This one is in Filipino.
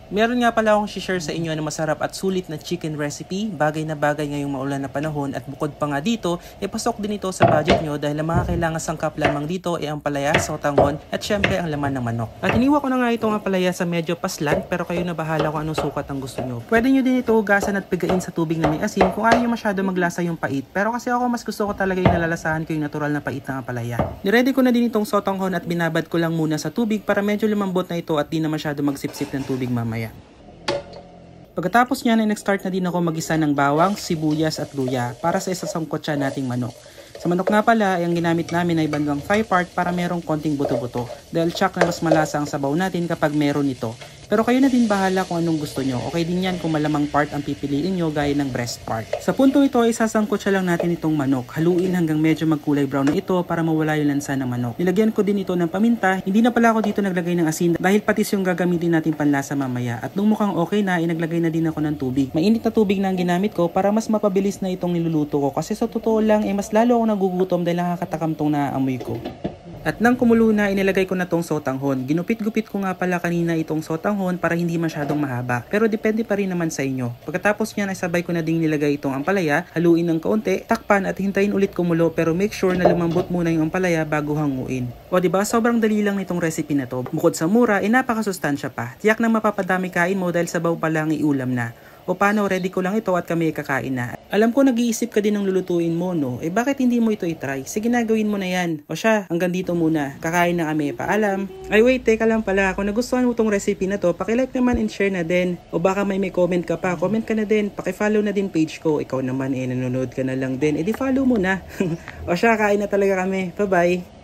Meron nga pala akong share sa inyo na masarap at sulit na chicken recipe, bagay na bagay ngayong maulan na panahon at bukod pa nga dito, pasok din ito sa budget nyo dahil ang mga kailangan sangkap lamang dito ay ang palaya, sotanghon at syempre ang laman ng manok. At iniwa ko na nga itong palaya sa medyo paslan pero kayo na bahala kung anong sukat ang gusto nyo. Pwede nyo din ito hugasan at pigain sa tubig na may asin kung ayaw nyo masyado maglasa yung pait, pero kasi ako mas gusto ko talaga yung nalalasahan ko yung natural na pait ng palaya. Niready ko na din itong sotanghon at binabad ko lang muna sa tubig para medyo lumambot na ito at di na masyado magsipsip ng tubig mamaya. Pagkatapos niyan ay nag-start na din ako mag-isa ng bawang, sibuyas at luya para sa isasangkotsa nating manok. Sa manok nga pala, ang ginamit namin ay bandang 5 part para merong konting buto-buto dahil tsak na mas malasa ang sabaw natin kapag meron ito. Pero kayo na din bahala kung anong gusto nyo. Okay din yan kung malamang part ang pipiliin nyo gaya ng breast part. Sa punto ito ay isasangkotsa lang natin itong manok. Haluin hanggang medyo magkulay brown na ito para mawala yung lansa ng manok. Nilagyan ko din ito ng paminta. Hindi na pala ako dito naglagay ng asin dahil patis yung gagamitin natin panlasa mamaya. At nung mukhang okay na, naglagay na din ako ng tubig. Mainit na tubig na ang ginamit ko para mas mapabilis na itong niluluto ko. Kasi sa totoo lang, mas lalo ako nagugutom dahil nakakatakam tong naaamoy ko. At nang kumulo na, inilagay ko na tong sotanghon. Ginupit-gupit ko nga pala kanina itong sotanghon para hindi masyadong mahaba. Pero depende pa rin naman sa inyo. Pagkatapos niyan ay sabay ko na ding nilagay itong ampalaya, haluin ng kaunti, takpan at hintayin ulit kumulo pero make sure na lumambot muna yung ampalaya bago hanguin. O diba, sobrang dali lang nitong recipe na to. Bukod sa mura, napakasustansya pa. Tiyak na mapapadami kain mo dahil sabaw pa lang iulam na. O paano, ready ko lang ito at kami kakain na. Alam ko nag-iisip ka din ng lulutuin mo, no? Bakit hindi mo ito itry? Sige na, gawin mo na yan. O siya, hanggang dito muna. Kakain na kami, paalam. Ay wait, teka lang pala. Kung nagustuhan mo itong recipe na to, pakilike naman and share na din. O baka may comment ka pa, comment ka na din. Pakifollow na din page ko. Ikaw naman nanonood ka na lang din. Di follow mo na. O siya, kain na talaga kami. Bye-bye.